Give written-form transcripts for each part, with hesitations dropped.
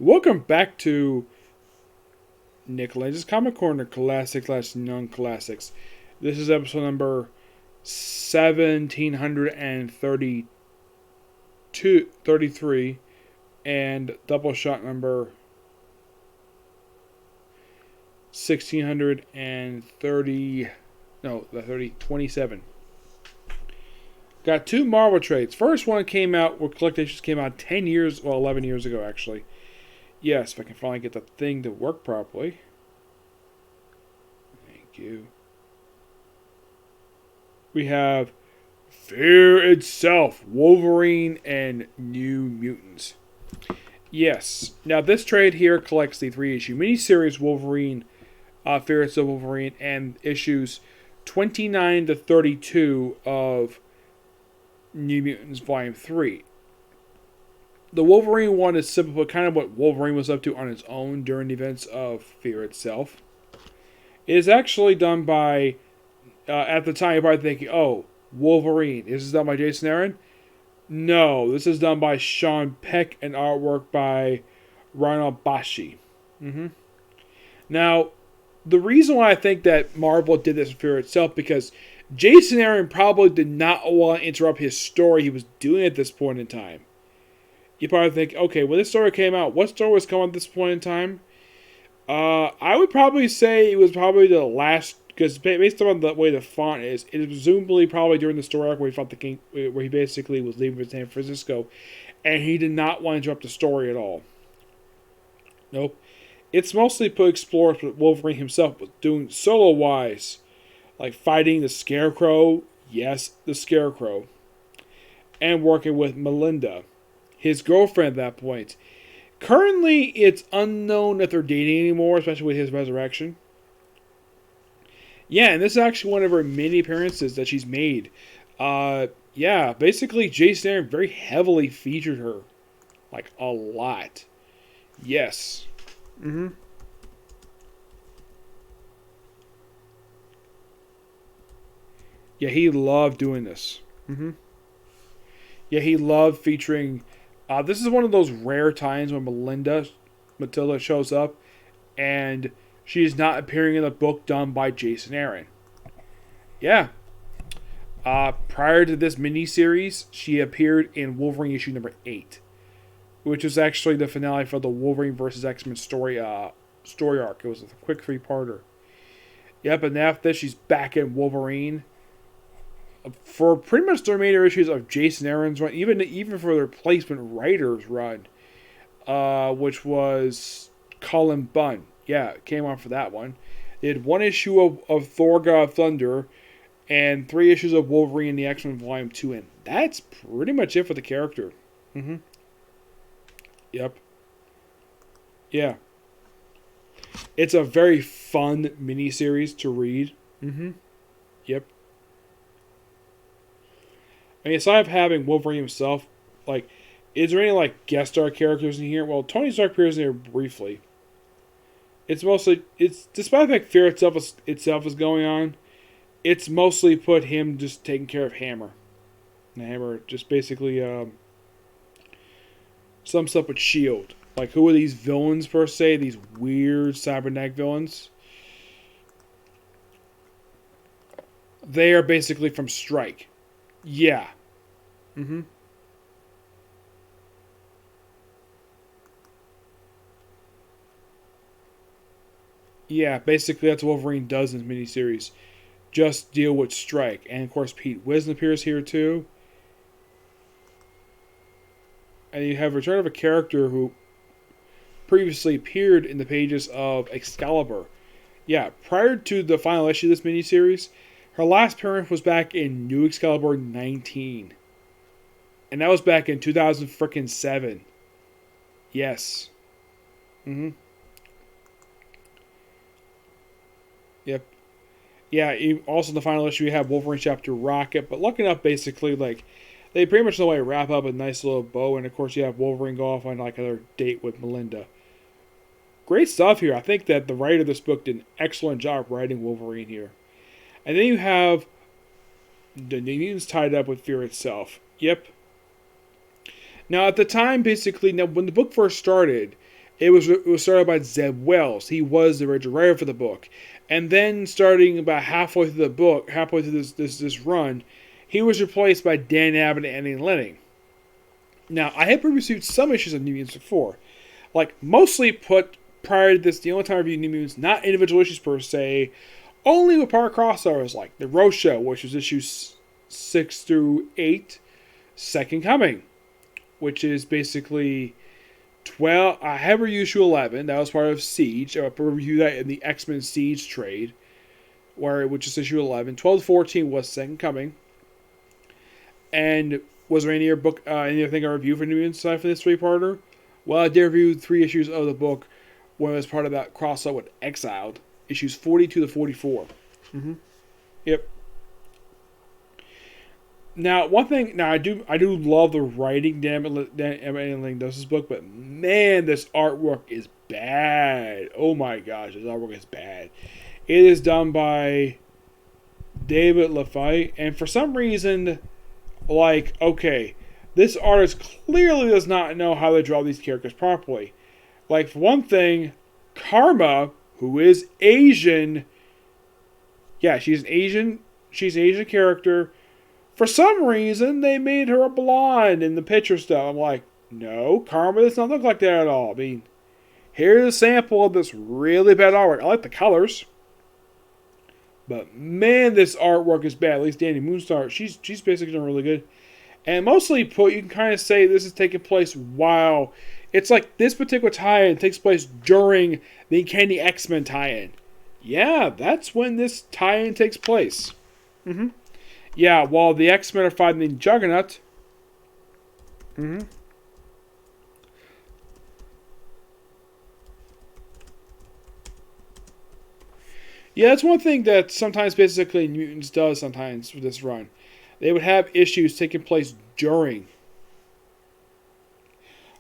Welcome back to Nick Lenz's Comic Corner Classic/Non-Classics. This is episode number 1733 and Doubleshot number 27. Got two Marvel trades. First one came out, collected issues came out 11 years ago actually. Yes, if I can finally get the thing to work properly. Thank you. We have Fear Itself, Wolverine, and New Mutants. Yes. Now, this trade here collects the 3-issue miniseries Wolverine, Fear Itself Wolverine, and issues 29 to 32 of New Mutants Volume 3. The Wolverine one is simple, kind of what Wolverine was up to on his own during the events of Fear Itself. It is actually done by, at the time, you're probably thinking, oh, Wolverine. This is done by Jason Aaron? No, this is done by Sean Peck and artwork by Ronald Bashi. Now, the reason why I think that Marvel did this with Fear Itself, because Jason Aaron probably did not want to interrupt his story he was doing at this point in time. You probably think, okay, when this story came out, what story was coming at this point in time? I would probably say it was probably the last, because based on the way the font is, it is presumably probably during the story arc where he fought the king, where he basically was leaving for San Francisco, and he did not want to interrupt the story at all. Nope. It's mostly put explorers what Wolverine himself was doing solo-wise, like fighting the Scarecrow, yes, the Scarecrow, and working with Melinda, his girlfriend at that point. Currently, it's unknown if they're dating anymore, especially with his resurrection. Yeah, and this is actually one of her many appearances that she's made. Yeah, basically, Jason Aaron very heavily featured her. Like, a lot. Yes. Yeah, he loved doing this. Yeah, he loved featuring... this is one of those rare times when Matilda shows up, and she is not appearing in a book done by Jason Aaron. Yeah. Prior to this miniseries, she appeared in Wolverine issue number 8, which is actually the finale for the Wolverine vs. X-Men story arc. It was a quick 3-parter. Yep, and after this, she's back in Wolverine for pretty much the remainder issues of Jason Aaron's run, even for the replacement writer's run, which was Cullen Bunn. Yeah, it came on for that one. They had 1 issue of Thor God of Thunder and 3 issues of Wolverine and the X-Men Volume 2, and that's pretty much it for the character. Yep. Yeah. It's a very fun miniseries to read. Yep. I mean, aside of having Wolverine himself, like, is there any, like, guest star characters in here? Well, Tony Stark appears in here briefly. Despite the fact Fear itself is going on, it's mostly put him just taking care of Hammer. And Hammer just basically, some stuff with S.H.I.E.L.D. Like, who are these villains, per se? These weird cybernetic villains? They are basically from Strike. Yeah. Yeah, basically that's what Wolverine does in this miniseries. Just deal with Strike. And of course Pete Wisdom appears here too. And you have return of a character who previously appeared in the pages of Excalibur. Yeah, prior to the final issue of this miniseries, her last appearance was back in New Excalibur 19. And that was back in 2007. Yes. Yep. Yeah, also in the final issue, you have Wolverine Chapter Rocket. But lucky enough, basically, like, they pretty much know way to wrap up a nice little bow. And of course, you have Wolverine go off on, like, another date with Melinda. Great stuff here. I think that the writer of this book did an excellent job writing Wolverine here. And then you have the Mutants tied up with Fear Itself. Yep. Now, at the time, basically, when the book first started, It was started by Zeb Wells. He was the original writer for the book, and then starting about halfway through the book, halfway through this run, he was replaced by Dan Abnett and Andy Lanning. Now, I had reviewed some issues of New Mutants before, like mostly put prior to this. The only time I reviewed New Mutants, not individual issues per se, only with power crossovers like the Rose Show, which was issues 6 through 8, Second Coming, which is basically 12. I have reviewed issue 11. That was part of Siege. I reviewed that in the X-Men Siege trade, which is issue 11. 12 to 14 was Second Coming. And was there any anything I reviewed for New Mutants for this three-parter? Well, I did review 3 issues of the book when it was part of that crossover with Exiled, issues 42 to 44. Mm-hmm. Yep. Now, one thing. Now, I do love the writing. Dan Abnett does this book, but man, this artwork is bad. Oh my gosh, this artwork is bad. It is done by David Lafayette, and for some reason, like, okay, this artist clearly does not know how to draw these characters properly. Like, for one thing, Karma, who is Asian, yeah, she's an Asian character. For some reason, they made her a blonde in the picture stuff. I'm like, no, Karma does not look like that at all. I mean, here's a sample of this really bad artwork. I like the colors, but man, this artwork is bad. At least Danny Moonstar, she's basically doing really good. And mostly put, you can kind of say this is taking place while, it's like this particular tie-in takes place during the Uncanny X-Men tie-in. Yeah, that's when this tie-in takes place. Mm-hmm. Yeah, while the X-Men are fighting the Juggernaut. Mm-hmm. Yeah, that's one thing that sometimes basically Mutants does sometimes for this run. They would have issues taking place during.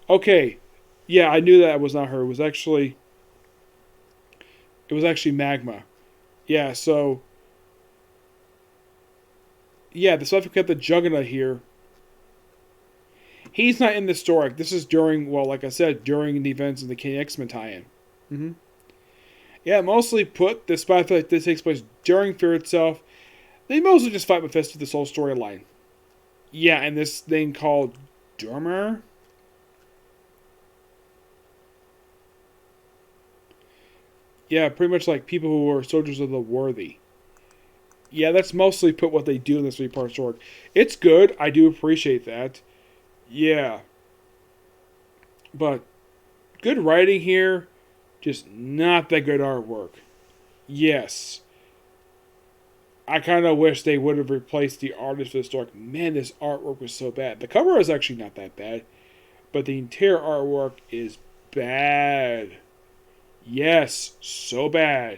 Okay, yeah, I knew that was not her. It was actually Magma. Yeah, so yeah, the stuff we got the Juggernaut here. He's not in the story. This is during, well, like I said, during the events of the King X-Men tie-in. Mm-hmm. Yeah, mostly put, despite the fact that this takes place during Fear itself, they mostly just fight Mephisto this whole storyline. Yeah, and this thing called Dormer. Yeah, pretty much like people who are soldiers of the worthy. Yeah, that's mostly put what they do in this 3-part story. It's good. I do appreciate that. Yeah. But good writing here. Just not that good artwork. Yes. I kind of wish they would have replaced the artist for the story. Man, this artwork was so bad. The cover is actually not that bad. But the interior artwork is bad. Yes, so bad.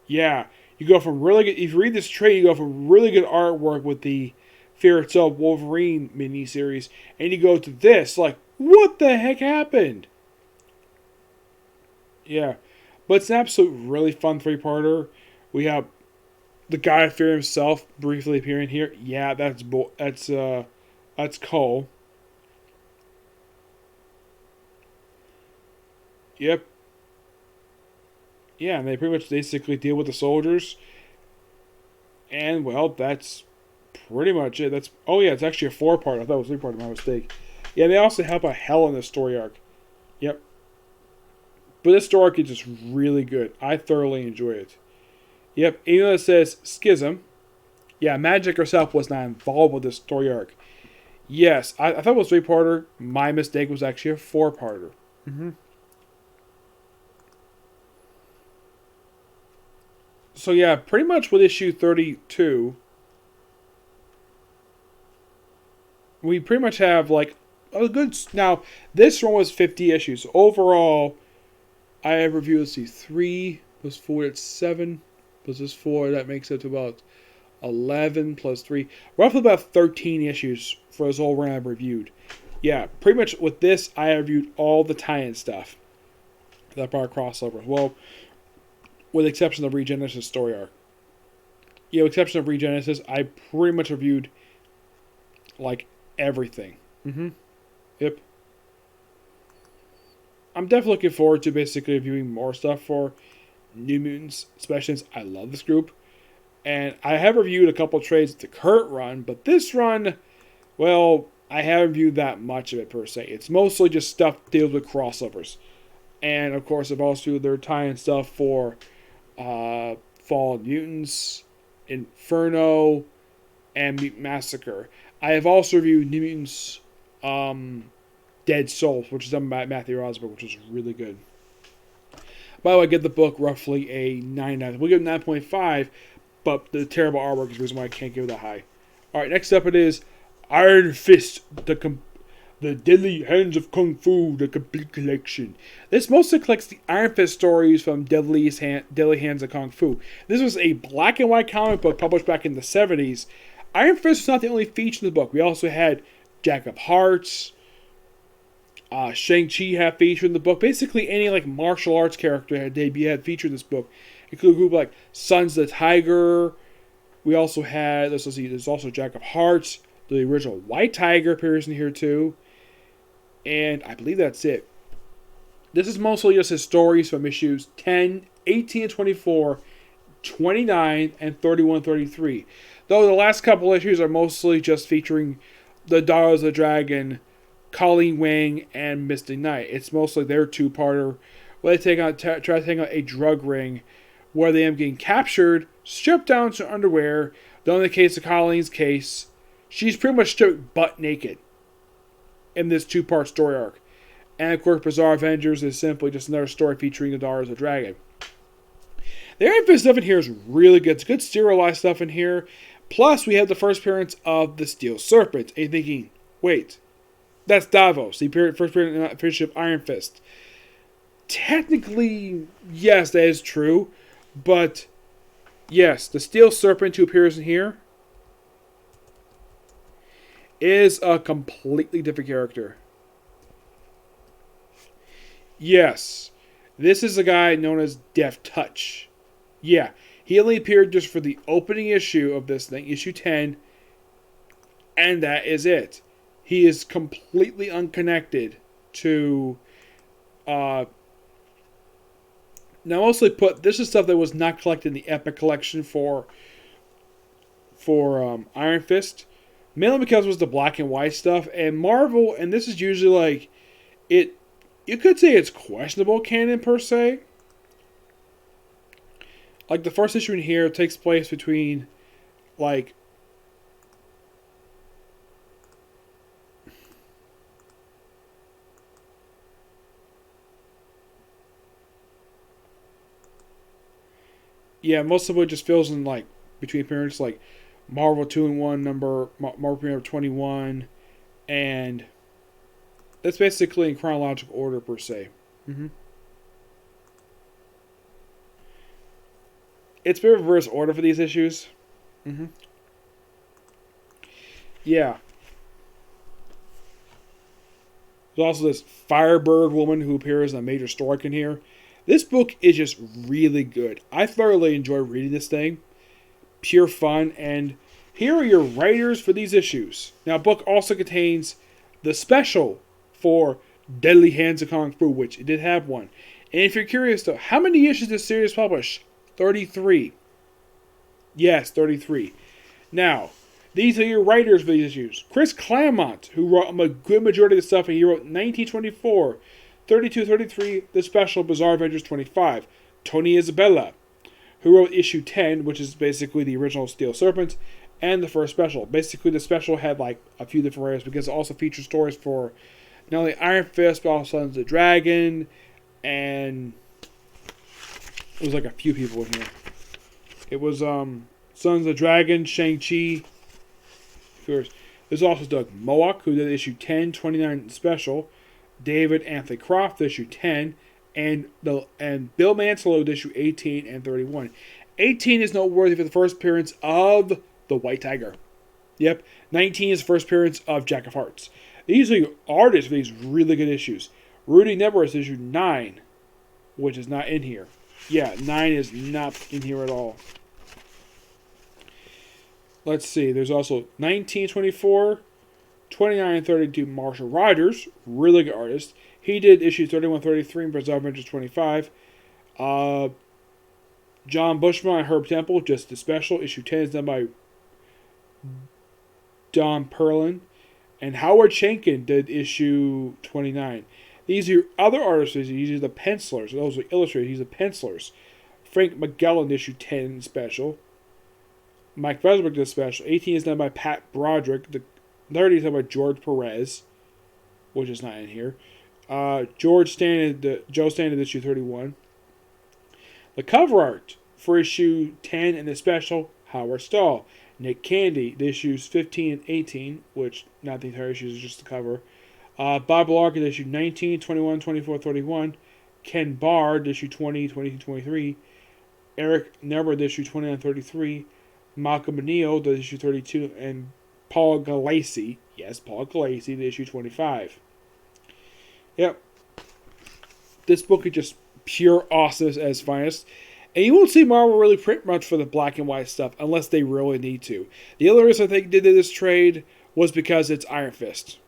Yeah. You go from really good, if you read this trade, you go from really good artwork with the Fear Itself Wolverine miniseries, and you go to this, like, what the heck happened? Yeah. But it's an absolute really fun 3-parter. We have the guy of Fear himself briefly appearing here. Yeah, that's Cole. Yep. Yeah, and they pretty much basically deal with the soldiers. And, well, that's pretty much it. It's actually a 4-part. I thought it was 3-part, my mistake. Yeah, they also help out hell in this story arc. Yep. But this story arc is just really good. I thoroughly enjoy it. Yep, even though it says Schism. Yeah, Magic herself was not involved with this story arc. Yes, I thought it was a 3-parter. My mistake was actually a 4-parter. Mm-hmm. So yeah, pretty much with issue 32, we pretty much have like a good. Now this one was 50 issues overall. I have reviewed. Let's see, 3 plus 4, that's 7 plus this 4. That makes it to about 11 plus 3, roughly about 13 issues for this whole run I've reviewed. Yeah, pretty much with this, I reviewed all the tie-in stuff that brought crossover. Well, with the exception of Regenesis story arc. Yeah, with the exception of Regenesis, I pretty much reviewed like everything. Mm-hmm. Yep. I'm definitely looking forward to basically reviewing more stuff for New Mutants, especially since I love this group. And I have reviewed a couple trades the current run, but this run, well, I haven't reviewed that much of it per se. It's mostly just stuff deals with crossovers. And of course, I've also reviewed their tie-in stuff for Fall Mutants, Inferno, and Mutant Massacre. I have also reviewed New Mutants Dead Souls, which is done by Matthew Rosberg, which is really good. By the way, I give the book roughly a 9. We'll give it 9.5, but the terrible artwork is the reason why I can't give it that high. Alright, next up it is Iron Fist, the Deadly Hands of Kung Fu, the complete collection. This mostly collects the Iron Fist stories from Deadly Hands of Kung Fu. This was a black and white comic book published back in the 70s. Iron Fist was not the only feature in the book. We also had Jack of Hearts, Shang-Chi had featured in the book. Basically, any like martial arts character had featured in this book. Including a group like Sons of the Tiger. We also had, let's see, there's also Jack of Hearts. The original White Tiger appears in here too. And I believe that's it. This is mostly just his stories from issues 10, 18, and 24, 29, and 31, 33. Though the last couple issues are mostly just featuring the Daughters of the Dragon, Colleen Wing, and Misty Knight. It's mostly their two-parter where they try to take out a drug ring where they end up getting captured, stripped down to underwear. Though in the case of Colleen's case, she's pretty much stripped butt naked in this two-part story arc. And of course, Bizarre Avengers is simply just another story featuring the Daughters of the Dragon. The Iron Fist stuff in here is really good. It's good serialized stuff in here. Plus, we have the first appearance of the Steel Serpent. And you're thinking, wait, that's Davos, the first appearance of Iron Fist. Technically, yes, that is true. But, yes, the Steel Serpent who appears in here is a completely different character. Yes, this is a guy known as Deft Touch. Yeah, he only appeared just for the opening issue of this thing, issue 10, and that is it. He is completely unconnected to... now, mostly put, this is stuff that was not collected in the Epic collection for Iron Fist. Mainly because it was the black and white stuff. And Marvel, and this is usually like, you could say it's questionable canon per se. Like the first issue in here takes place between, like, yeah, most of it just fills in like between appearances, like Marvel 2-in-1 number, Marvel Premiere 21, and that's basically in chronological order per se. It's been reverse order for these issues. Yeah. There's also this Firebird woman who appears in a major story in here. This book is just really good. I thoroughly enjoy reading this thing. Pure fun. And here are your writers for these issues. Now, book also contains the special for Deadly Hands of Kung Fu, which it did have one. And if you're curious, though, how many issues did this series publish? 33. Yes, 33. Now, these are your writers for these issues. Chris Claremont, who wrote a good majority of the stuff, and he wrote 1924, 32, 33, the special Bizarre Avengers 25. Tony Isabella, who wrote issue 10, which is basically the original Steel Serpent, and the first special. Basically, the special had like a few different writers because it also featured stories for not only Iron Fist, but also Sons of the Dragon, and it was like a few people in here. It was Sons of the Dragon, Shang-Chi. Of course, there's also Doug Moak, who did issue 10, 29 special. David Anthony Croft, issue 10, and Bill Mantlo, issue 18 and 31. 18 is noteworthy for the first appearance of the White Tiger. Yep. 19 is the first appearance of Jack of Hearts. These are artists for these really good issues. Rudy Nebworth, issue 9, which is not in here. Yeah, 9 is not in here at all. Let's see. There's also 1924, 29 and 32 Marshall Rogers, really good artist. He did issue 31, 33 in Bizarre Adventures 25. John Bushman and Herb Temple, just the special. Issue 10 is done by Don Perlin. And Howard Schenken did issue 29. These are other artists. These are the pencilers. Those are illustrators. These are pencilers. Frank Magellan issue 10 special. Mike Vesberg did special. 18 is done by Pat Broderick. The 30 is done by George Perez, which is not in here. Joe Stanton did issue 31. The cover art for issue 10 and the special, Howard Stahl. Nick Candy, the issues 15 and 18, which not the entire issues, is just the cover. Bob Larkin, issue 19, 21, 24, 31. Ken Bard, issue 20, 22, 23. Eric Never, issue 29, 33. Malcolm Benio, the issue 32. And Paul Galassi, the issue 25. Yep. This book is just pure awesomeness at its finest. And you won't see Marvel really print much for the black and white stuff unless they really need to. The other reason I think they did this trade was because it's Iron Fist.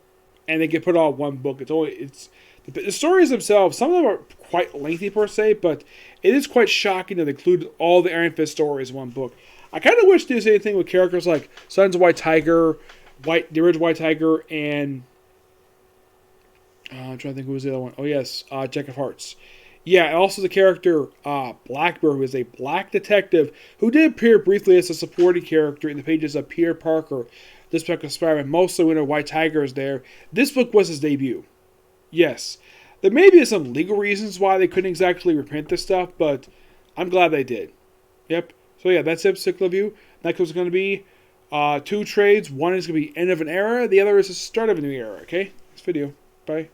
And they can put all in one book. The stories themselves, some of them are quite lengthy per se, but it is quite shocking that they include all the Iron Fist stories in one book. I kind of wish they did the same thing with characters like Sons of White Tiger, the original White Tiger, and I'm trying to think who was the other one. Oh yes, Jack of Hearts. Yeah, and also the character Blackbird, who is a black detective who did appear briefly as a supporting character in the pages of Peter Parker. This book was inspired mostly when White Tiger is there. This book was his debut. Yes. There may be some legal reasons why they couldn't exactly reprint this stuff, but I'm glad they did. Yep. So yeah, that's it, particular view. Next one's going to be 2 trades. One is going to be end of an era. The other is the start of a new era. Okay? Next video. Bye.